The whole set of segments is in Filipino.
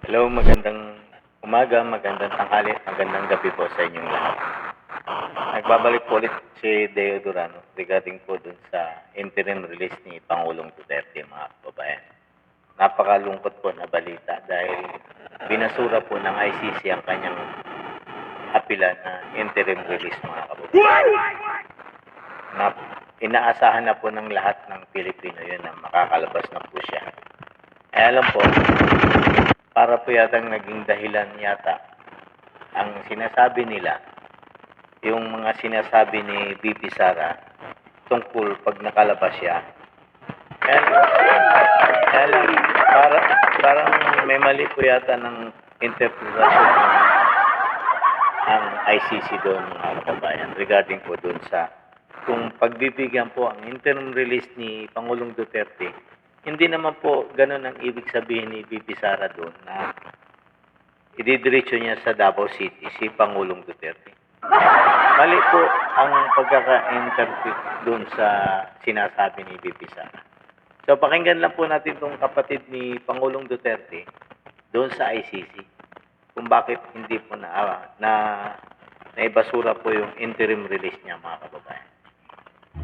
Hello, magandang umaga, magandang tanghali, magandang gabi po sa inyong lahat. Nagbabalik po ulit si Deo Durano regarding po dun sa interim release ni Pangulong Duterte, mga kababayan. Napakalungkot po na balita dahil binasura po ng ICC ang kanyang apila na interim release, mga kababayan. Inaasahan na po ng lahat ng Pilipino yun na makakalabas na po siya. Alam po, para po yatang naging dahilan yata ang sinasabi nila, yung mga sinasabi ni VP Sara tungkol pag nakalabas siya. Kaya lang, parang may mali po yata ng interpretasyon ang ICC doon, mga kababayan, regarding po doon sa kung pagbibigyan po ang interim release ni Pangulong Duterte. Hindi naman po ganun ang ibig sabihin ni VP Sara doon na ididiretso niya sa Davao City si Pangulong Duterte. Mali po ang pagkaka-interpret doon sa sinasabi ni VP Sara. So pakinggan lang po natin itong kapatid ni Pangulong Duterte doon sa ICC kung bakit hindi po naibasura po yung interim release niya, mga kababayan.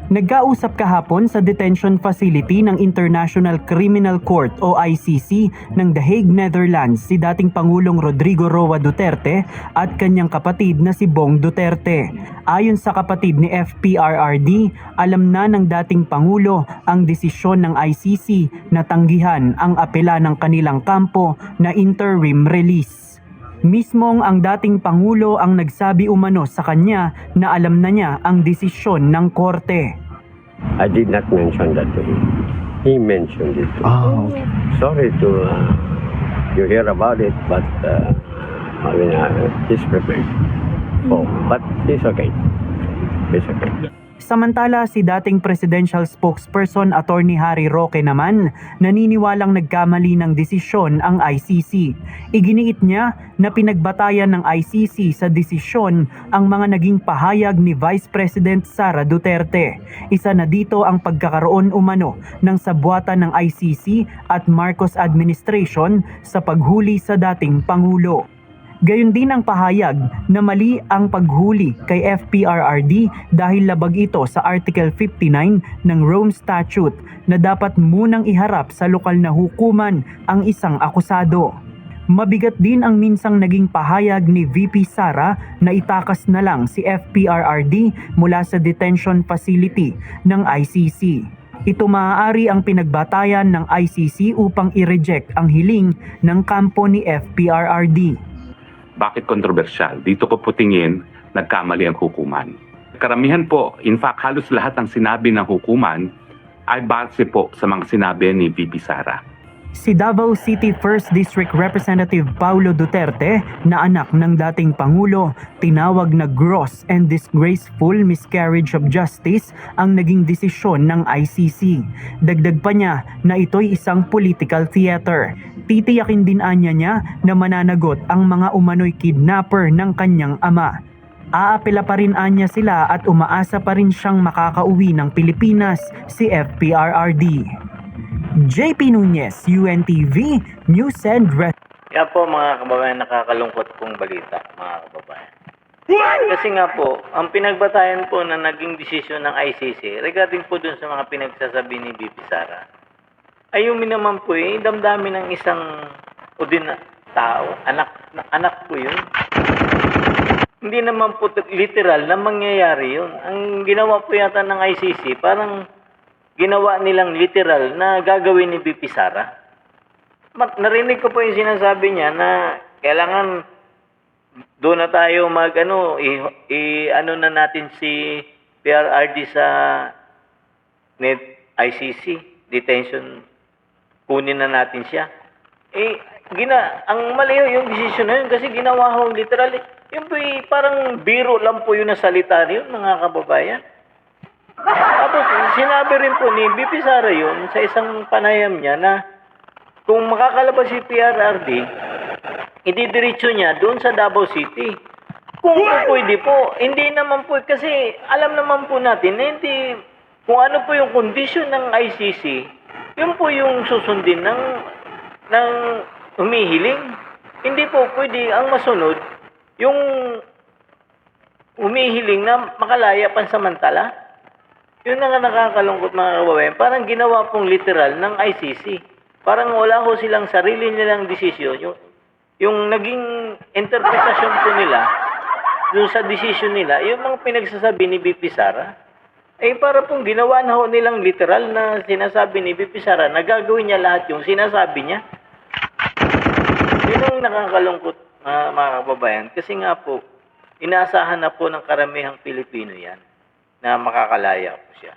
Nagkausap kahapon sa detention facility ng International Criminal Court o ICC ng The Hague, Netherlands si dating Pangulong Rodrigo Roa Duterte at kanyang kapatid na si Bong Duterte. Ayon sa kapatid ni FPRRD, alam na ng dating Pangulo ang desisyon ng ICC na tanggihan ang apela ng kanilang kampo na interim release. Mismong ang dating Pangulo ang nagsabi umano sa kanya na alam na niya ang desisyon ng korte. I did not mention that to him. He mentioned it to me. Okay. Sorry to you hear about it, but he's prepared. Oh, but he's okay. He's okay. Samantala, si dating presidential spokesperson Attorney Harry Roque naman naniniwalang nagkamali ng desisyon ang ICC. Iginiit niya na pinagbatayan ng ICC sa desisyon ang mga naging pahayag ni Vice President Sara Duterte. Isa na dito ang pagkakaroon umano ng sabwatan ng ICC at Marcos administration sa paghuli sa dating Pangulo. Gayon din ang pahayag na mali ang paghuli kay FPRRD dahil labag ito sa Article 59 ng Rome Statute na dapat munang iharap sa lokal na hukuman ang isang akusado. Mabigat din ang minsang naging pahayag ni VP Sara na itakas na lang si FPRRD mula sa detention facility ng ICC. Ito maaari ang pinagbatayan ng ICC upang i-reject ang hiling ng kampo ni FPRRD. Bakit kontrobersyal? Dito ko po tingin, nagkamali ang hukuman. Karamihan po, in fact, halos lahat ng sinabi ng hukuman ay base po sa mga sinabi ni VP Sara. Si Davao City 1st District Representative Paulo Duterte, na anak ng dating Pangulo, tinawag na gross and disgraceful miscarriage of justice ang naging desisyon ng ICC. Dagdag pa niya na ito'y isang political theater. Titiyakin din anya niya na mananagot ang mga umano'y kidnapper ng kanyang ama. Aapela pa rin anya sila at umaasa pa rin siyang makakauwi ng Pilipinas si FPRRD. JP Nunez, UNTV, News and Rest. Kaya po, mga kababayan, nakakalungkot pong balita, mga kababayan. Kasi nga po, ang pinagbatayan po na naging desisyon ng ICC regarding po dun sa mga pinagsasabi ni VP Sara, ay yung naman po damdamin ng isang tao, anak po yun. Hindi naman po literal na mangyayari yun. Ang ginawa po yata ng ICC, parang ginawa nilang literal na gagawin ni VP Sara. Narinig ko po yung sinasabi niya na kailangan doon na tayo ano na natin si PRRD sa ICC detention, kunin na natin siya. Ang mali yung decision na yun kasi ginawa ho literal. Yung po parang biro lang po yun na salita yun, mga kababayan. Tapos sinabi rin po ni VP Sara yun sa isang panayam niya na kung makakalabas si PRRD, ididiretso niya doon sa Davao City. Kung pwede po, hindi naman po, kasi alam naman po natin na hindi, kung ano po yung condition ng ICC, yun po yung susundin ng humihiling. Hindi po pwede ang masunod yung humihiling na makalaya pansamantala. Yun na nga nakakalungkot mga kababayan. Parang ginawa pong literal ng ICC. Parang wala ho silang sarili nilang desisyon. Yung naging interpretasyon po nila doon sa desisyon nila, yung mga pinagsasabi ni BP Sara, para pong ginawa na ho nilang literal na sinasabi ni BP Sara na gagawin niya lahat yung sinasabi niya. Yun ang nakakalungkot mga kababayan. Kasi nga po, inaasahan na po ng karamihang Pilipino yan na makakalaya po siya.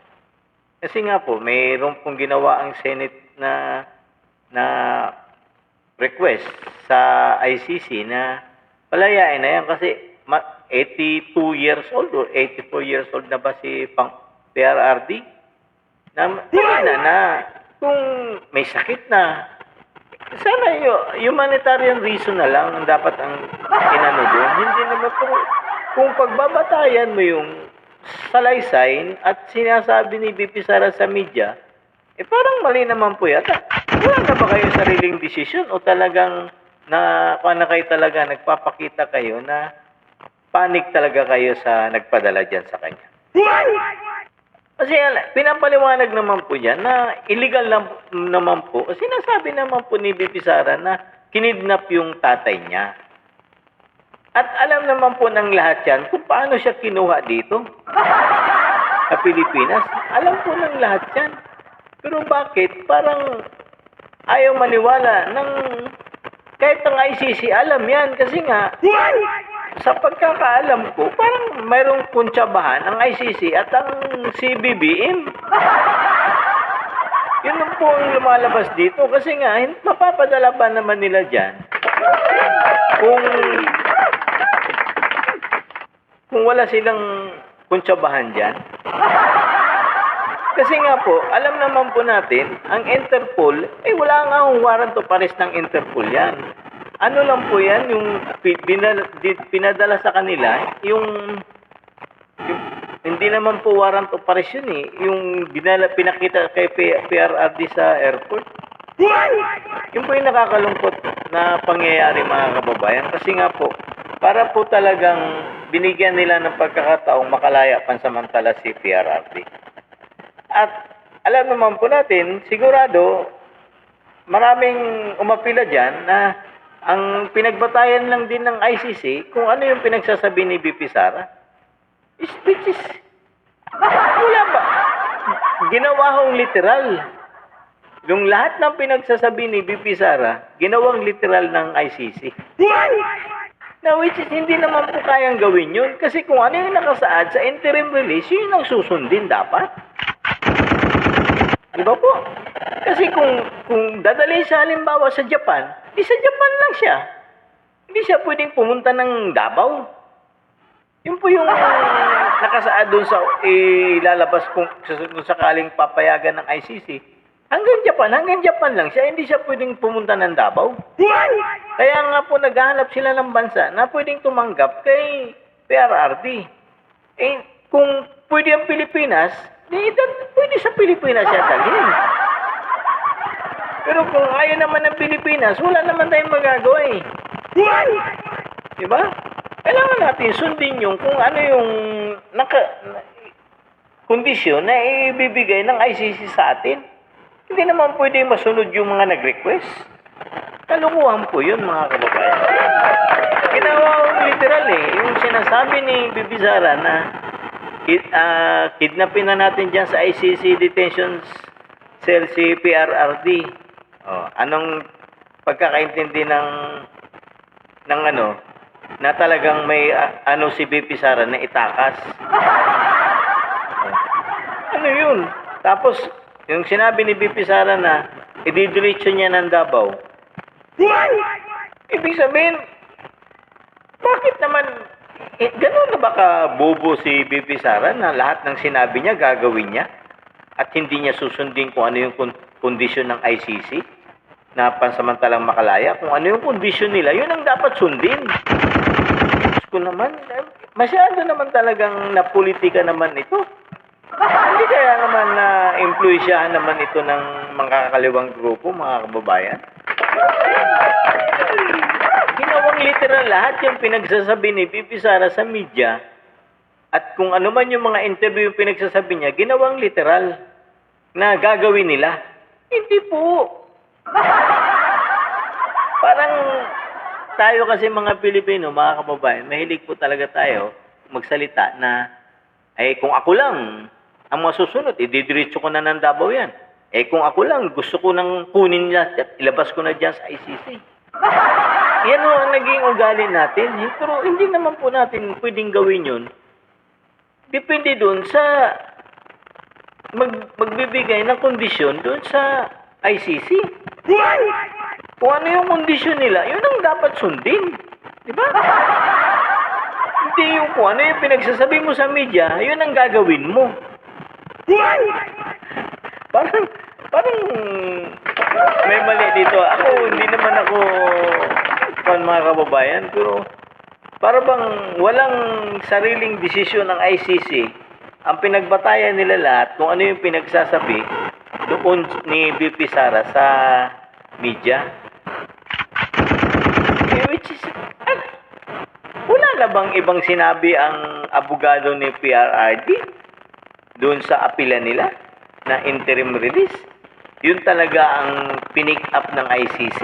Kasi nga po, mayroon pong ginawa ang Senate na request sa ICC na palayain na yan kasi 82 years old or 84 years old na ba si PRRD? Na kung may sakit na, sana humanitarian reason na lang ang dapat ang inano doon. Hindi naman kung pagbabatayan mo yung salaysay at sinasabi ni BP Sara sa media, parang mali naman po yata. Wala na ba kayo sariling desisyon o talagang kayo talaga nagpapakita kayo na panik talaga kayo sa nagpadala dyan sa kanya? Kasi pinapaliwanag naman po yan na illegal naman po. Sinasabi naman po ni BP Sara na kinidnap yung tatay niya. At alam naman po ng lahat yan kung paano siya kinuha dito sa Pilipinas. Alam po ng lahat yan. Pero bakit parang ayaw maniwala ng kahit ang ICC alam yan kasi nga sa pagkakaalam ko parang mayroong kuntsabahan ang ICC at ang CBBM. Yun lang po ang lumalabas dito kasi nga mapapadala pa naman nila dyan kung wala silang kuntsabahan dyan. Kasi nga po, alam naman po natin, ang Interpol, wala nga akong warrant of arrest ng Interpol yan. Ano lang po yan, yung pinadala sa kanila, yung hindi naman po warrant of arrest yun yung pinakita kay PRRD sa airport. Yun po yung nakakalungkot na pangyayari mga kababayan. Kasi nga po, para po talagang binigyan nila ng pagkakataong makalaya pansamantala si PRRD. At alam naman po natin, sigurado, maraming umapila dyan na ang pinagbatayan lang din ng ICC kung ano yung pinagsasabi ni BP Sara. Speeches. Wala ba? Ginawa hong literal. Yung lahat ng pinagsasabi ni BP Sara, ginawang literal ng ICC. Now, which is hindi naman po kayang gawin yun. Kasi kung ano yung nakasaad sa interim release, yun ang susundin dapat. Diba po? Kasi kung dadalhin siya halimbawa sa Japan, di sa Japan lang siya. Hindi siya pwedeng pumunta ng Davao. Yun po yung nakasaad dun sa ilalabas kung sakaling papayagan ng ICC. Hanggang Japan lang siya. Hindi siya pwedeng pumunta ng Davao. Kaya nga po naghahanap sila ng bansa na pwedeng tumanggap kay PRRD. Kung pwede ang Pilipinas, pwede sa Pilipinas siya dalhin. Pero kung ayaw naman ng Pilipinas, wala naman tayong magagawa Diba? Kailangan natin sundin yung kung ano yung kondisyon na ibibigay ng ICC sa atin. Hindi naman pwede masunod yung mga nag-request. Kalukuhan po yun mga kababayan. Ginawa literal yung sinasabi ni Bibi Sara na kidnapin na natin dyan sa ICC detention cell si PRRD. Anong pagkakaintindi ng na talagang may si BP Sara na itakas. Ano yun? Tapos yung sinabi ni BP Sara na ididiretso niya ng Davao. Ibig sabihin, bakit naman ganun na ba ka-bobo si BP Sara na lahat ng sinabi niya gagawin niya at hindi niya susundin kung ano yung kondisyon ng ICC na pansamantalang makalaya? Kung ano yung kondisyon nila, yun ang dapat sundin. Kung naman, masyado naman talagang napolitika naman ito. Hindi kaya naman na impluensyahan naman ito ng mga kakaliwang grupo, mga kababayan? ginawang literal lahat yung pinagsasabi ni Bibi Sara sa media at kung ano man yung mga interview yung pinagsasabi niya, ginawang literal na gagawin nila. Hindi po. Parang tayo kasi mga Pilipino, mga kababayan, mahilig po talaga tayo magsalita na kung ako lang ang masusunod, ididiretso ko na ng Davao yan. Kung ako lang, gusto ko nang kunin nila at ilabas ko na dyan sa ICC. Yan o ang naging ugali natin. Pero hindi naman po natin pwedeng gawin yun. Depende doon sa magbibigay ng kondisyon doon sa ICC. Kung ano yung kondisyon nila, yun ang dapat sundin. Di ba? Hindi yung kung ano yung pinagsasabi mo sa media, yun ang gagawin mo. Parang may mali dito. Hindi naman ako mga kababayan, pero para bang walang sariling desisyon ng ICC. Ang pinagbatayan nila lahat kung ano yung pinagsasabi doon ni BP Sara sa media. Which is, wala na bang ibang sinabi ang abogado ni PRRD doon sa apila nila na interim release? Yun talaga ang pinick up ng ICC.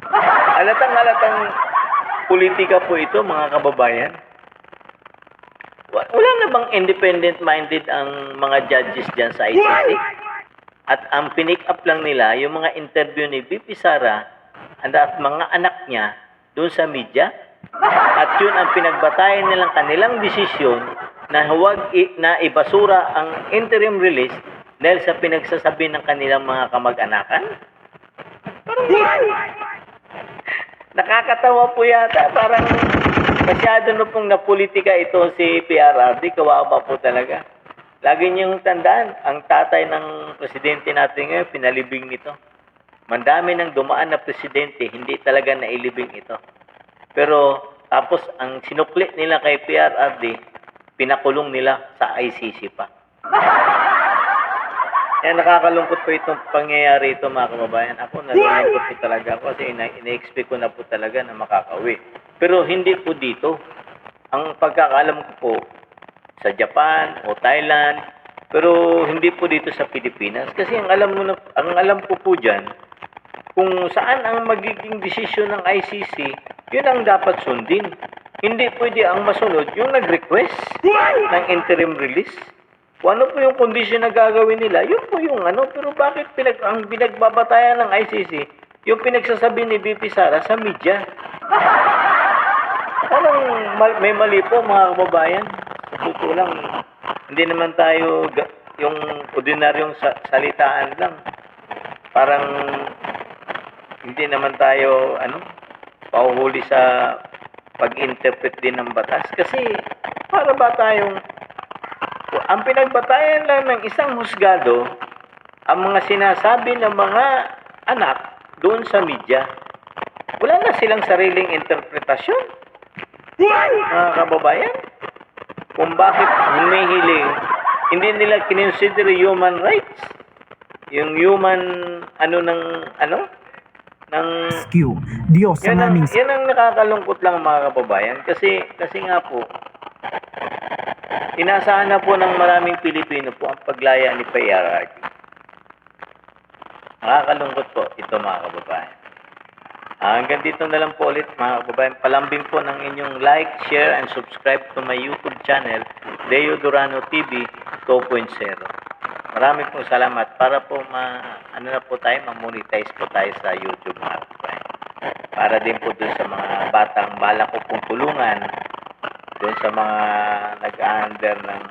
Halatang politika po ito, mga kababayan. Wala na bang independent-minded ang mga judges dyan sa ICC? At ang pinick up lang nila, yung mga interview ni BP Sara at mga anak niya doon sa media. At yun ang pinagbatayan nilang kanilang desisyon na huwag na ibasura ang interim release dahil sa pinagsasabi ng kanilang mga kamag-anakan. Nakakatawa po yata. Parang masyado na pong napolitika ito si PRRD. Kawawa po talaga. Lagi niyong tandaan, ang tatay ng presidente natin ngayon, pinalibing nito. Mandami ng dumaan na presidente, hindi talaga nailibing ito. Pero tapos ang sinukli nila kay PRRD, pinakulong nila sa ICC pa. Kaya nakakalungkot po itong pangyayari ito, mga kababayan. Ako nalulungkot po talaga ako kasi ina-expect ko na po talaga na makakauwi. Pero hindi po dito. Ang pagkakaalam ko po sa Japan o Thailand, pero hindi po dito sa Pilipinas. Kasi ang alam ko po dyan, kung saan ang magiging desisyon ng ICC, yun ang dapat sundin. Hindi pwede ang masunod yung nag-request ng interim release. Kung ano po yung kondisyon na gagawin nila, yun po yung ano. Pero bakit ang pinagbabatayan ng ICC, yung pinagsasabi ni BP Sara sa media? Parang may mali po, mga kababayan. Sa totoo lang, hindi naman tayo yung ordinaryong salitaan lang. Parang hindi naman tayo pahuhuli sa pag-interpret din ng batas. Kasi para ba tayong ang pinagbatayan lang ng isang husgado ang mga sinasabi ng mga anak doon sa media. Wala na silang sariling interpretasyon. Mga kababayan, kung bakit humihiling, hindi nila kinonsider human rights. Yung human ng Skew, Diyos ang aming yan ang nakakalungkot lang, mga kababayan, kasi nga po inasahan na po ng maraming Pilipino po ang paglaya ni PRRD. Nakakalungkot po ito, mga kababayan. Hanggang dito na lang po ulit, mga kababayan. Palambing po ng inyong like, share, and subscribe to my YouTube channel, Leo Durano TV 2.0. Marami pong salamat para po ma-monetize po tayo sa YouTube, mga kababayan. Para din po dun sa mga batang bala ko pong tulungan, dun sa mga nag-under ng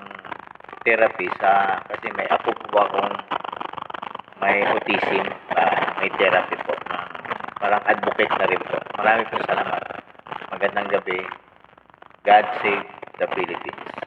therapy kasi may ako po akong may autism, may therapy po na parang advocate na rin po. Marami pong salamat. Magandang gabi. God save the Philippines.